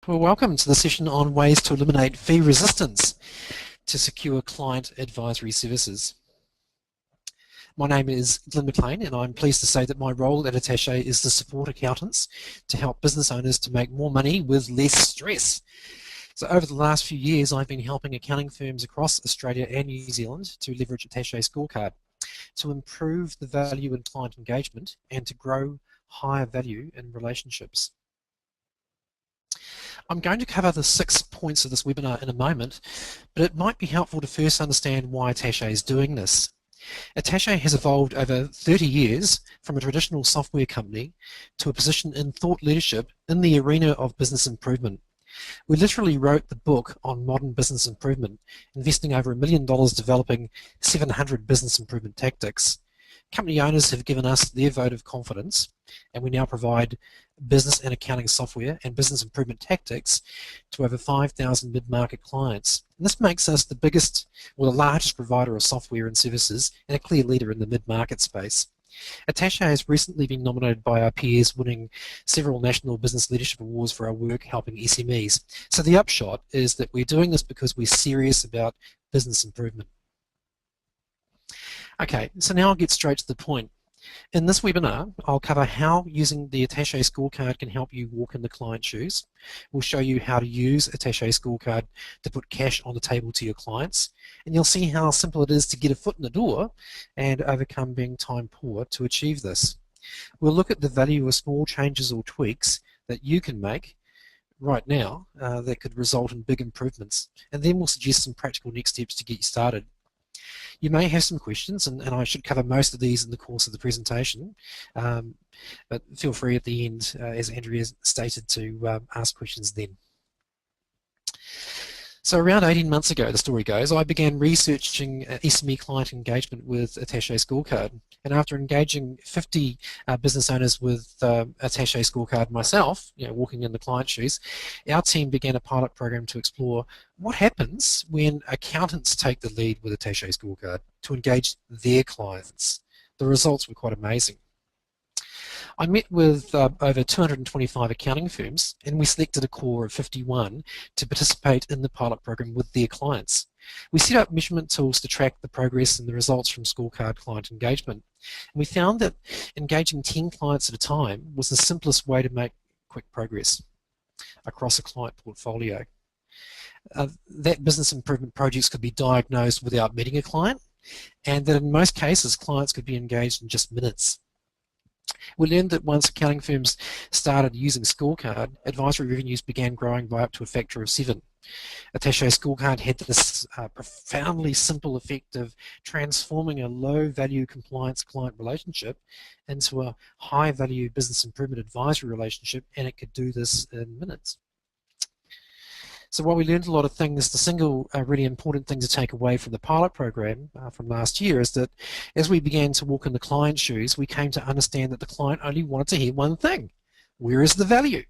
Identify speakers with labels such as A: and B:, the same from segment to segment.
A: Well, welcome to the session on ways to eliminate fee resistance to secure client advisory services. My name is Glyn MacLean, and I'm pleased to say that my role at Attaché is to support accountants to help business owners to make more money with less stress. So over the last few years, I've been helping accounting firms across Australia and New Zealand to leverage Attaché Scorecard to improve the value in client engagement and to grow higher value in relationships. I'm going to cover the 6 points of this webinar in a moment, but it might be helpful to first understand why Attaché is doing this. Attaché has evolved over 30 years from a traditional software company to a position in thought leadership in the arena of business improvement. We literally wrote the book on modern business improvement, investing over $1 million developing 700 business improvement tactics. Company owners have given us their vote of confidence, and we now provide business and accounting software and business improvement tactics to over 5,000 mid-market clients. And this makes us the biggest or the largest provider of software and services and a clear leader in the mid-market space. Attaché has recently been nominated by our peers, winning several national business leadership awards for our work helping SMEs. So the upshot is that we're doing this because we're serious about business improvement. Okay, so now I'll get straight to the point. In this webinar, I'll cover how using the Attaché Scorecard can help you walk in the client's shoes. We'll show you how to use Attaché Scorecard to put cash on the table to your clients, and you'll see how simple it is to get a foot in the door and overcome being time poor to achieve this. We'll look at the value of small changes or tweaks that you can make right now that could result in big improvements, and then we'll suggest some practical next steps to get you started. You may have some questions, and I should cover most of these in the course of the presentation, but feel free at the end, as Andrea stated, to ask questions then. So around 18 months ago, the story goes, I began researching SME client engagement with Attaché Scorecard. And after engaging 50 business owners with Attaché Scorecard myself, walking in the client shoes, our team began a pilot program to explore what happens when accountants take the lead with Attaché Scorecard to engage their clients. The results were quite amazing. I met with over 225 accounting firms, and we selected a core of 51 to participate in the pilot program with their clients. We set up measurement tools to track the progress and the results from Scorecard client engagement. And we found that engaging 10 clients at a time was the simplest way to make quick progress across a client portfolio. That business improvement projects could be diagnosed without meeting a client, and that in most cases clients could be engaged in just minutes. We learned that once accounting firms started using Scorecard, advisory revenues began growing by up to a factor of 7. Attaché Scorecard had this profoundly simple effect of transforming a low-value compliance client relationship into a high-value business improvement advisory relationship, and it could do this in minutes. So while we learned a lot of things, the single really important thing to take away from the pilot program from last year is that as we began to walk in the client's shoes, we came to understand that the client only wanted to hear one thing: where is the value?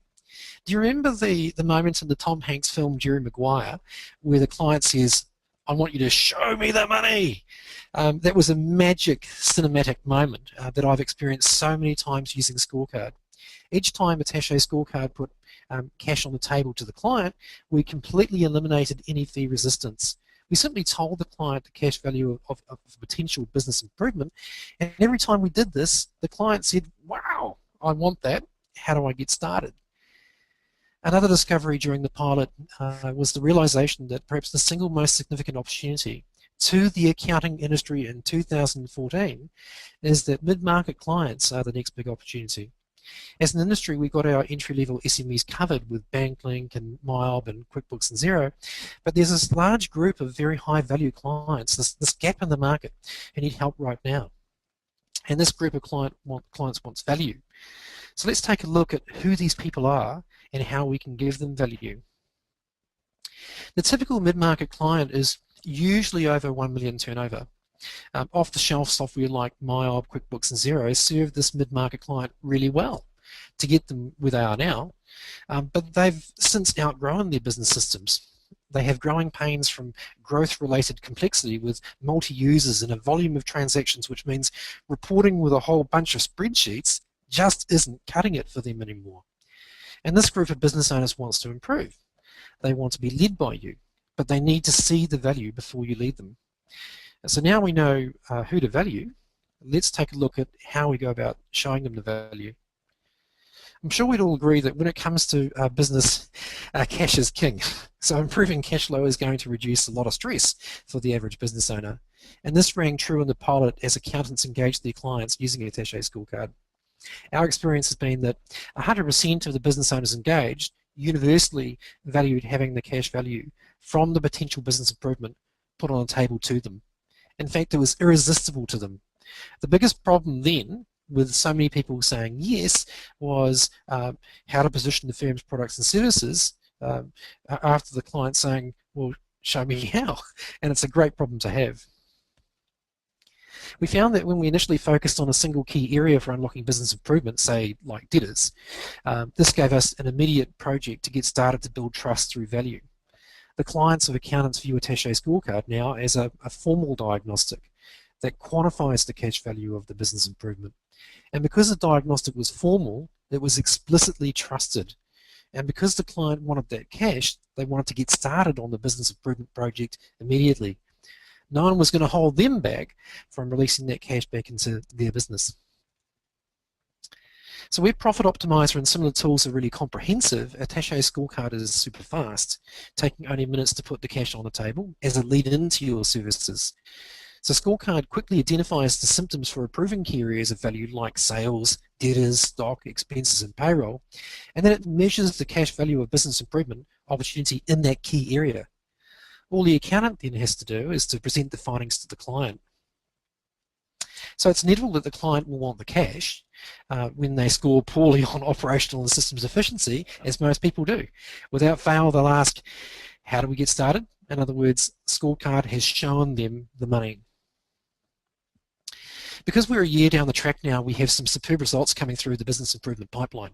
A: Do you remember the moment in the Tom Hanks film Jerry Maguire where the client says, "I want you to show me the money"? That was a magic cinematic moment that I've experienced so many times using Scorecard. Each time Attaché Scorecard put cash on the table to the client, we completely eliminated any fee resistance. We simply told the client the cash value of potential business improvement, and every time we did this, the client said, "Wow, I want that. How do I get started?" Another discovery during the pilot was the realization that perhaps the single most significant opportunity to the accounting industry in 2014 is that mid-market clients are the next big opportunity. As an industry, we got our entry-level SMEs covered with BankLink and MyOb and QuickBooks and Xero, but there's this large group of very high-value clients, this gap in the market, who need help right now. And this group of clients wants value. So let's take a look at who these people are and how we can give them value. The typical mid-market client is usually over 1 million turnover. Off-the-shelf software like MyOb, QuickBooks and Xero serve this mid-market client really well to get them where they are now, but they've since outgrown their business systems. They have growing pains from growth-related complexity with multi-users and a volume of transactions, which means reporting with a whole bunch of spreadsheets just isn't cutting it for them anymore. And this group of business owners wants to improve. They want to be led by you, but they need to see the value before you lead them. And so now we know who to value. Let's take a look at how we go about showing them the value. I'm sure we'd all agree that when it comes to business, cash is king. So improving cash flow is going to reduce a lot of stress for the average business owner. And this rang true in the pilot as accountants engaged their clients using a Attaché scorecard. Our experience has been that 100% of the business owners engaged universally valued having the cash value from the potential business improvement put on the table to them. In fact, it was irresistible to them. The biggest problem then, with so many people saying yes, was how to position the firm's products and services after the client saying, well, show me how. And it's a great problem to have. We found that when we initially focused on a single key area for unlocking business improvement, say like debtors, this gave us an immediate project to get started to build trust through value. The clients of accountants view a Attaché scorecard now as a formal diagnostic that quantifies the cash value of the business improvement. And because the diagnostic was formal, it was explicitly trusted. And because the client wanted that cash, they wanted to get started on the business improvement project immediately. No one was going to hold them back from releasing that cash back into their business. So where Profit Optimizer and similar tools are really comprehensive, Attaché scorecard is super fast, taking only minutes to put the cash on the table as a lead into your services. So scorecard quickly identifies the symptoms for improving key areas of value like sales, debtors, stock, expenses, and payroll, and then it measures the cash value of business improvement opportunity in that key area. All the accountant then has to do is to present the findings to the client. So it's inevitable that the client will want the cash when they score poorly on operational and systems efficiency, as most people do. Without fail, they'll ask, how do we get started? In other words, scorecard has shown them the money. Because we're a year down the track now, we have some superb results coming through the business improvement pipeline.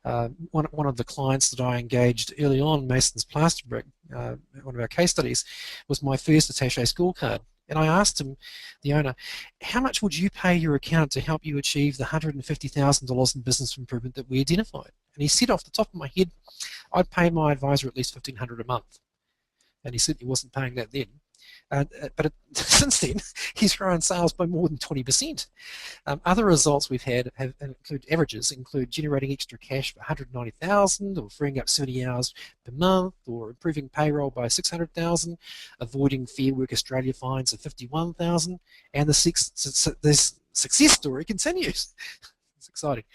A: One of the clients that I engaged early on, Mason's Plaster Brick, one of our case studies, was my first Attaché scorecard. And I asked him, the owner, how much would you pay your accountant to help you achieve the $150,000 in business improvement that we identified? And he said off the top of my head, I'd pay my advisor at least $1,500 a month. And he certainly wasn't paying that then. Since then, he's grown sales by more than 20%. Other results we've had include generating extra cash for $190,000, or freeing up 70 hours per month, or improving payroll by $600,000, avoiding Fair Work Australia fines of $51,000, and this success story continues. It's exciting,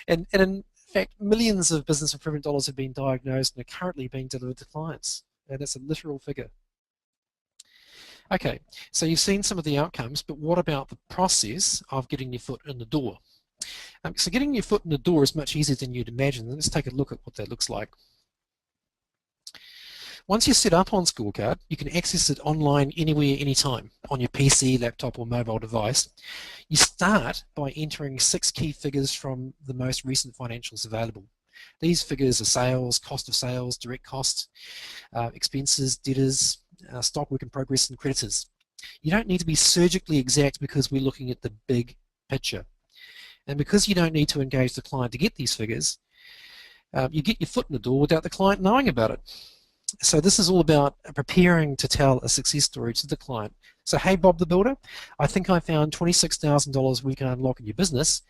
A: and in fact, millions of business improvement dollars have been diagnosed and are currently being delivered to clients, and that's a literal figure. Okay, so you've seen some of the outcomes, but what about the process of getting your foot in the door? So getting your foot in the door is much easier than you'd imagine. Let's take a look at what that looks like. Once you're set up on Scorecard, you can access it online anywhere, anytime, on your PC, laptop, or mobile device. You start by entering 6 key figures from the most recent financials available. These figures are sales, cost of sales, direct costs, expenses, debtors, stock, work in progress, and creditors. You don't need to be surgically exact because we're looking at the big picture. And because you don't need to engage the client to get these figures, you get your foot in the door without the client knowing about it. So this is all about preparing to tell a success story to the client. So, hey, Bob the Builder, I think I found $26,000 we can unlock in your business.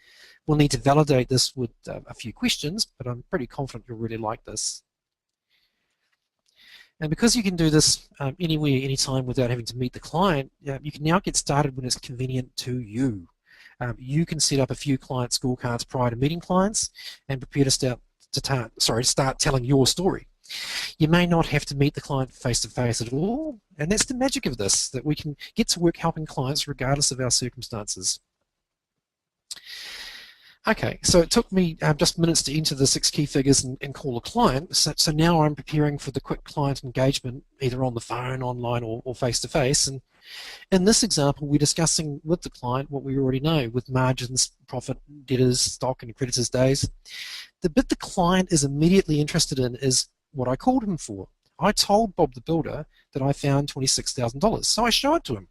A: We'll need to validate this with a few questions, but I'm pretty confident you'll really like this. And because you can do this anywhere, anytime without having to meet the client, you can now get started when it's convenient to you. You can set up a few client scorecards prior to meeting clients and prepare to start telling your story. You may not have to meet the client face-to-face at all, and that's the magic of this, that we can get to work helping clients regardless of our circumstances. Okay, so it took me just minutes to enter the 6 key figures and call a client. So now I'm preparing for the quick client engagement, either on the phone, online, or face-to-face. And in this example, we're discussing with the client what we already know, with margins, profit, debtors, stock, and creditors days. The bit the client is immediately interested in is what I called him for. I told Bob the Builder that I found $26,000, so I show it to him.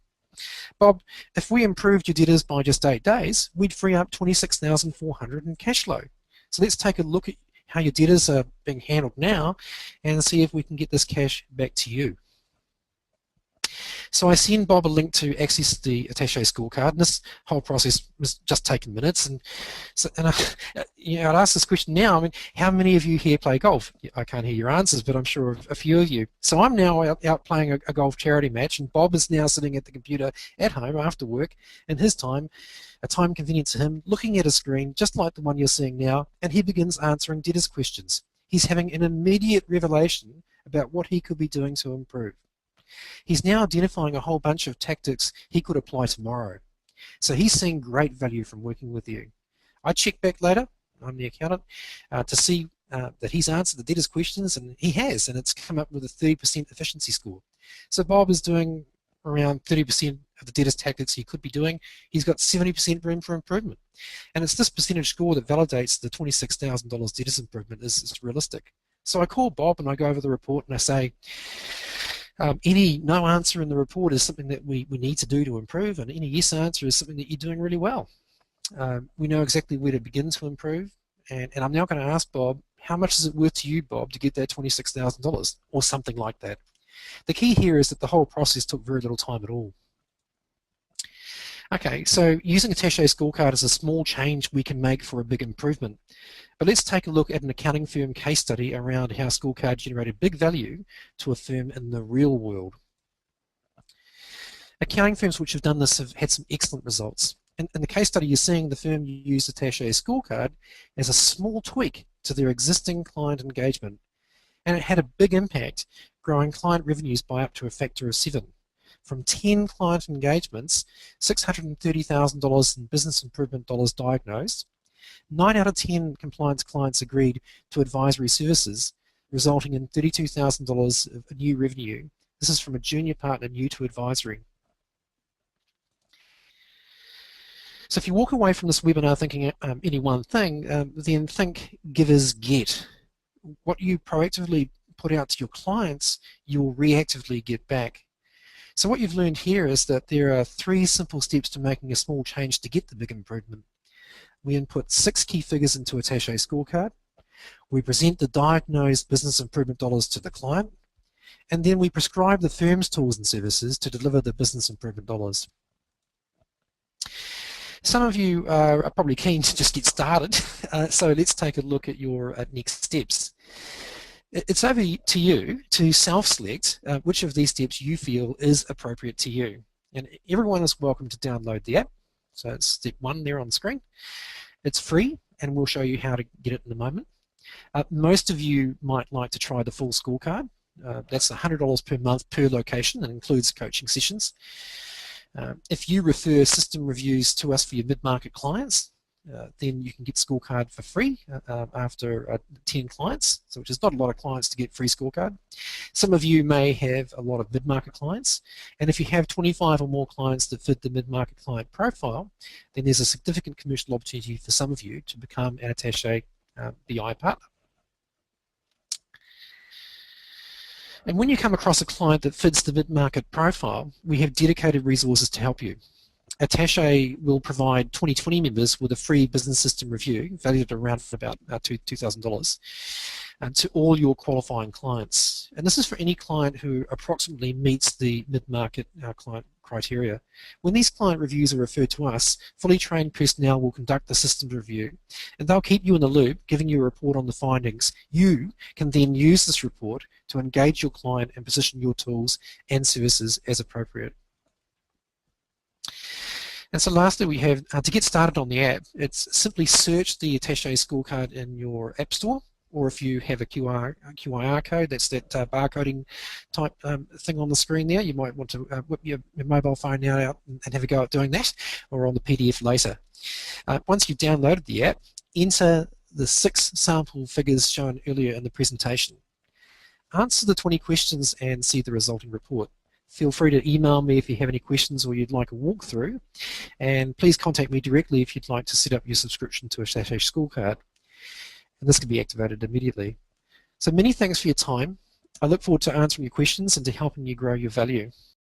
A: Bob, if we improved your debtors by just 8 days, we'd free up $26,400 in cash flow. So let's take a look at how your debtors are being handled now, and see if we can get this cash back to you. So I send Bob a link to access the attaché scorecard, and this whole process was just taken minutes. And so, I'd ask this question now. I mean, how many of you here play golf? I can't hear your answers, but I'm sure a few of you. So I'm now out playing a golf charity match, and Bob is now sitting at the computer at home after work in his time, a time convenient to him, looking at a screen just like the one you're seeing now, and he begins answering debtors' questions. He's having an immediate revelation about what he could be doing to improve. He's now identifying a whole bunch of tactics he could apply tomorrow. So he's seeing great value from working with you. I check back later, I'm the accountant, to see that he's answered the debtors' questions, and he has, and it's come up with a 30% efficiency score. So Bob is doing around 30% of the debtors' tactics he could be doing. He's got 70% room for improvement. And it's this percentage score that validates the $26,000 debtors improvement is realistic. So I call Bob and I go over the report and I say, any no answer in the report is something that we need to do to improve, and any yes answer is something that you're doing really well. We know exactly where to begin to improve, and I'm now going to ask Bob, how much is it worth to you, Bob, to get that $26,000 or something like that? The key here is that the whole process took very little time at all. Okay, so using attaché scorecard is a small change we can make for a big improvement. But let's take a look at an accounting firm case study around how scorecard generated big value to a firm in the real world. Accounting firms which have done this have had some excellent results. In the case study you're seeing, the firm used attaché scorecard as a small tweak to their existing client engagement, and it had a big impact, growing client revenues by up to a factor of 7. From 10 client engagements, $630,000 in business improvement dollars diagnosed. 9 out of 10 compliance clients agreed to advisory services, resulting in $32,000 of new revenue. This is from a junior partner new to advisory. So if you walk away from this webinar thinking any one thing, then think givers get. What you proactively put out to your clients, you'll reactively get back. So what you've learned here is that there are 3 simple steps to making a small change to get the big improvement. We input 6 key figures into a attaché scorecard. We present the diagnosed business improvement dollars to the client, and then we prescribe the firm's tools and services to deliver the business improvement dollars. Some of you are probably keen to just get started, so let's take a look at your next steps. It's over to you to self-select which of these steps you feel is appropriate to you. And everyone is welcome to download the app. So it's step 1 there on the screen. It's free, and we'll show you how to get it in a moment. Most of you might like to try the full scorecard. That's $100 per month per location, and includes coaching sessions. If you refer system reviews to us for your mid-market clients, then you can get scorecard for free after 10 clients, so which is not a lot of clients to get free scorecard. Some of you may have a lot of mid-market clients, and if you have 25 or more clients that fit the mid-market client profile, then there's a significant commercial opportunity for some of you to become an attaché BI partner. And when you come across a client that fits the mid-market profile, we have dedicated resources to help you. Attaché will provide 2020 members with a free business system review, valued at around about $2,000, to all your qualifying clients. And this is for any client who approximately meets the mid-market client criteria. When these client reviews are referred to us, fully trained personnel will conduct the system review, and they'll keep you in the loop, giving you a report on the findings. You can then use this report to engage your client and position your tools and services as appropriate. And so lastly, we have, to get started on the app, it's simply search the attaché scorecard in your app store, or if you have a QIR code, that's that barcoding type thing on the screen there, you might want to whip your mobile phone out and have a go at doing that, or on the PDF later. Once you've downloaded the app, enter the 6 sample figures shown earlier in the presentation. Answer the 20 questions and see the resulting report. Feel free to email me if you have any questions or you'd like a walkthrough, and please contact me directly if you'd like to set up your subscription to a attaché scorecard, and this can be activated immediately. So many thanks for your time. I look forward to answering your questions and to helping you grow your value.